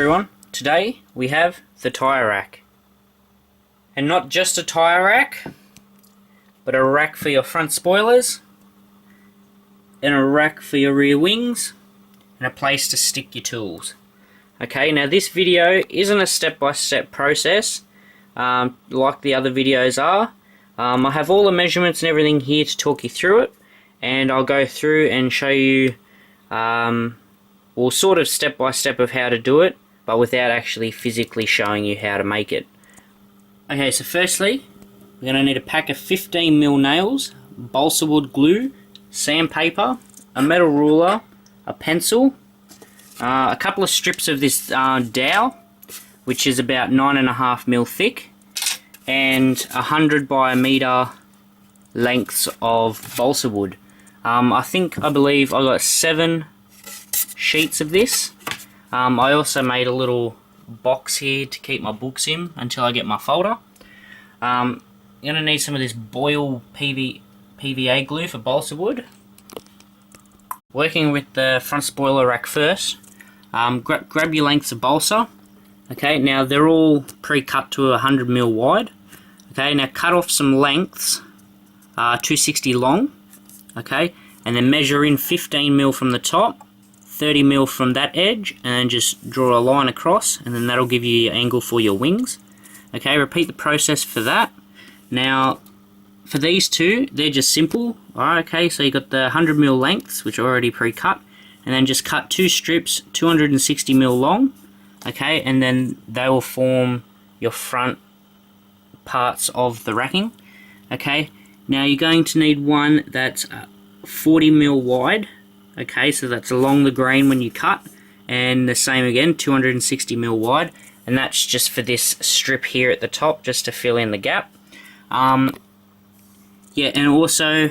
everyone, today we have the Tyre Rack. And not just a tyre rack, but a rack for your front spoilers, and a rack for your rear wings, and a place to stick your tools. Okay, now this video isn't a step-by-step process like the other videos are. I have all the measurements and everything here to talk you through it, and I'll go through and show you well, sort of step-by-step of how to do it, but without actually physically showing you how to make it. Okay, so firstly, we're going to need a pack of 15mm nails, balsa wood glue, sandpaper, a metal ruler, a pencil, a couple of strips of this dowel, which is about 9.5mm thick, and 100 by a meter lengths of balsa wood. I believe I got 7 sheets of this. I also made a little box here to keep my books in until I get my folder. I'm going to need some of this Boyle PVA glue for balsa wood. Working with the front spoiler rack first, grab your lengths of balsa. Okay, now they're all pre-cut to 100mm wide. Okay, now cut off some lengths, 260 long. Okay, and then measure in 15mm from the top, 30mm from that edge, and then just draw a line across, and then that'll give you your angle for your wings. Okay, repeat the process for that. Now, for these two, they're just simple. Alright, okay, so you got the 100mm lengths, which are already pre-cut, and then just cut 2 strips, 260mm long. Okay, and then they will form your front parts of the racking. Okay, now you're going to need one that's 40mm wide. Okay, so that's along the grain when you cut, and the same again, 260mm wide, and that's just for this strip here at the top, just to fill in the gap. Yeah, and also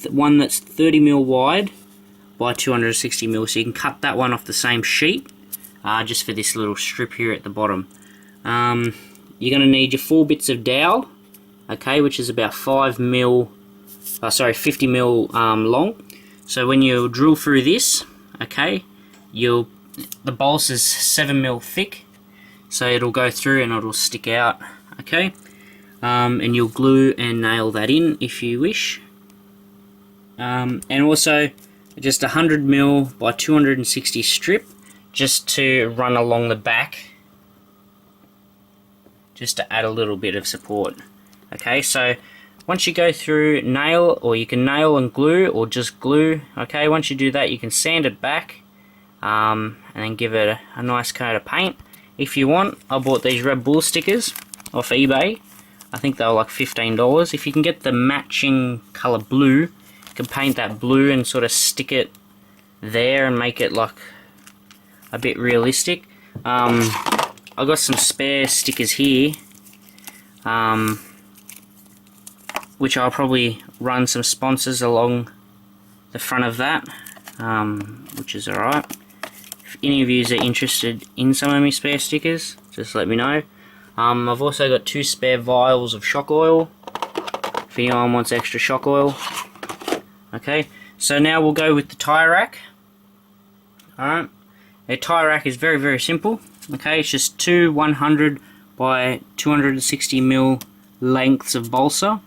one that's 30mm wide by 260mm, so you can cut that one off the same sheet, just for this little strip here at the bottom. You're going to need your 4 bits of dowel, okay, which is about 50mm long. So when you drill through this, okay, the balsa is 7mm thick, so it'll go through and it'll stick out, okay, and you'll glue and nail that in if you wish. And also just 100mm by 260 strip, just to run along the back, just to add a little bit of support. Okay, so once you go through, nail, or you can nail and glue, or just glue. Okay, once you do that, you can sand it back, and then give it a nice coat of paint. If you want, I bought these RedBull stickers off eBay. I think they were like $15. If you can get the matching color blue, you can paint that blue and sort of stick it there and make it like a bit realistic. I got some spare stickers here, which I'll probably run some sponsors along the front of that, which is alright. If any of you are interested in some of my spare stickers, just let me know. I've also got 2 spare vials of shock oil, if anyone wants extra shock oil. Okay, so now we'll go with the tyre rack. Alright, a tyre rack is very, very simple. Okay, it's just 2 100 by 260mm lengths of balsa.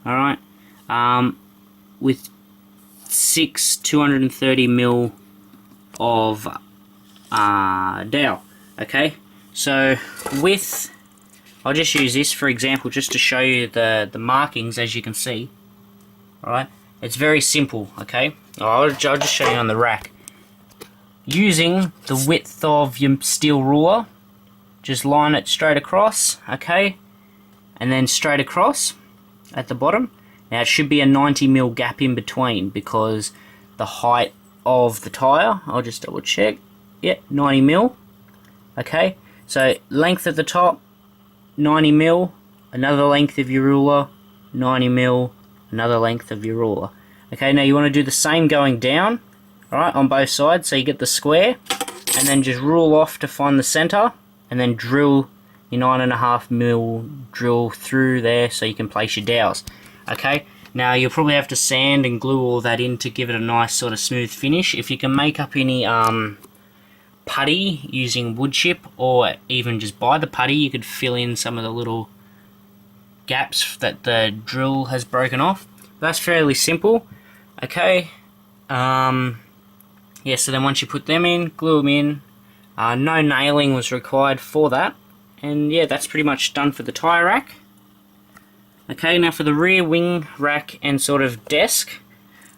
Alright, with 6 230mm of dowel. Okay, so I'll just use this for example, just to show you the markings. As you can see, alright, it's very simple. Okay, I'll just show you on the rack. Using the width of your steel ruler, just line it straight across, okay, and then straight across at the bottom. Now it should be a 90mm gap in between because the height of the tyre, I'll just double check, yeah, 90mm. Okay, so length at the top, 90mm, another length of your ruler, 90mm, another length of your ruler. Okay, now you want to do the same going down, alright, on both sides, so you get the square, and then just rule off to find the center, and then drill your 9.5mm drill through there so you can place your dowels. Okay, now you'll probably have to sand and glue all that in to give it a nice sort of smooth finish. If you can make up any putty using wood chip, or even just buy the putty. You could fill in some of the little gaps that the drill has broken off. That's fairly simple. Okay. Yeah, so then once you put them in, glue them in. No nailing was required for that. And yeah, that's pretty much done for the tyre rack. Okay, now for the rear wing rack and sort of desk,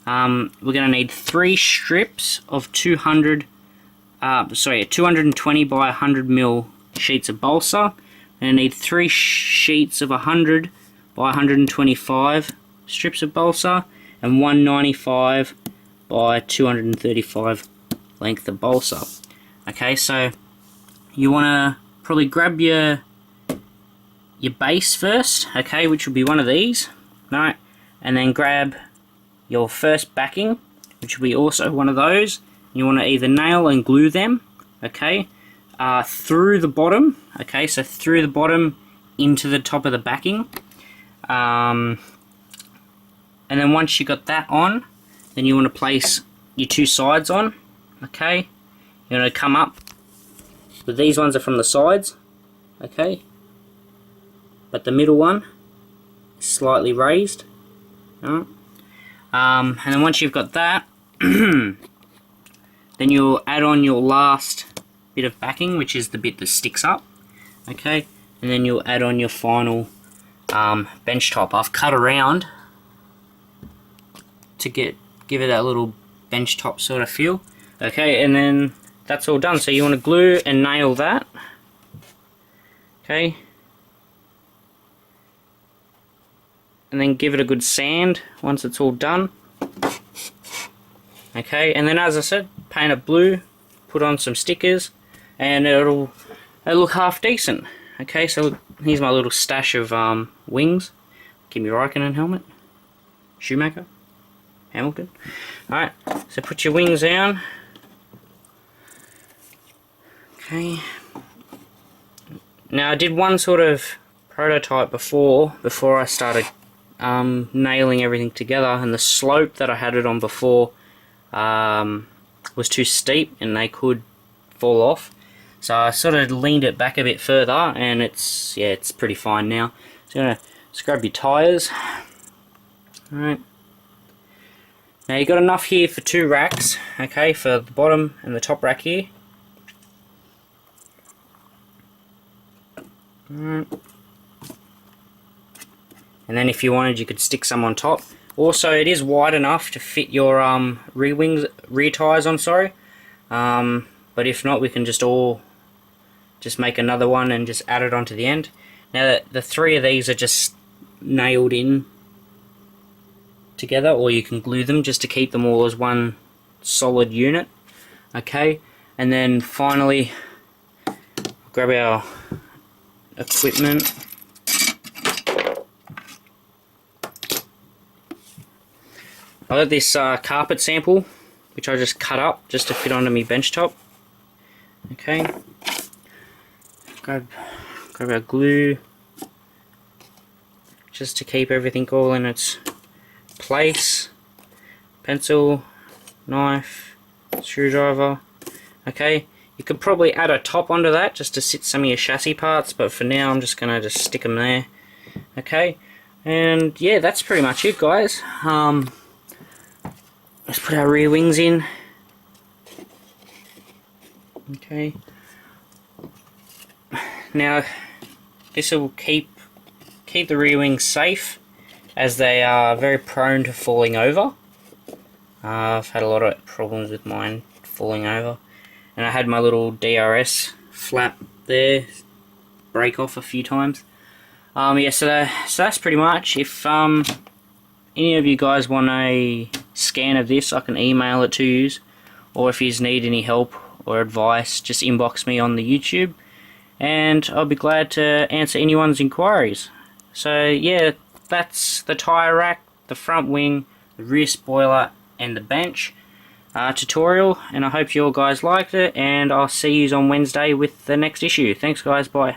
we're going to need 3 strips of 220 by 100 mil sheets of balsa. We're going to need 3 sheets of 100 by 125 strips of balsa, and 195 by 235 length of balsa. Okay, so you want to probably grab your base first, okay, which will be one of these, right, and then grab your first backing, which will be also one of those. You want to either nail and glue them, okay, through the bottom, okay, so through the bottom into the top of the backing, and then once you got that on, then you want to place your 2 sides on, okay. You're going to come up, but these ones are from the sides, okay, but the middle one is slightly raised. Alright. And then once you've got that, then you'll add on your last bit of backing, which is the bit that sticks up, okay, and then you'll add on your final bench top. I've cut around to give it that little bench top sort of feel, okay, and then that's all done. So you want to glue and nail that, okay, and then give it a good sand once it's all done, okay, and then as I said, paint it blue, put on some stickers, and it'll look half decent. Okay, so here's my little stash of wings. Kimi Raikkonen helmet, Schumacher, Hamilton. Alright, so put your wings down. Okay. Now I did one sort of prototype before I started nailing everything together, and the slope that I had it on before was too steep and they could fall off. So I sort of leaned it back a bit further, and it's pretty fine now. So you're gonna just grab your tyres. Alright. Now you've got enough here for 2 racks, okay, for the bottom and the top rack here. Alright. And then if you wanted, you could stick some on top. Also, it is wide enough to fit your rear tyres on, sorry. But if not, we can just make another one and just add it onto the end. Now the 3 of these are just nailed in together, or you can glue them just to keep them all as one solid unit. Okay, and then finally grab our equipment. I got this carpet sample, which I just cut up just to fit onto my bench top. Okay, grab our glue just to keep everything all in its place. Pencil, knife, screwdriver. Okay, you could probably add a top onto that just to sit some of your chassis parts, but for now I'm just gonna just stick them there. Okay, and yeah, that's pretty much it, guys. Let's put our rear wings in. Okay. Now this will keep the rear wings safe, as they are very prone to falling over. I've had a lot of problems with mine falling over, and I had my little DRS flap there break off a few times. Yeah, so that's pretty much. If any of you guys want a scan of this, I can email it to you, or if you need any help or advice, just inbox me on the YouTube, and I'll be glad to answer anyone's inquiries. So yeah, that's the tyre rack, the front wing, the rear spoiler, and the bench tutorial, and I hope you all guys liked it, and I'll see you on Wednesday with the next issue. Thanks guys, bye.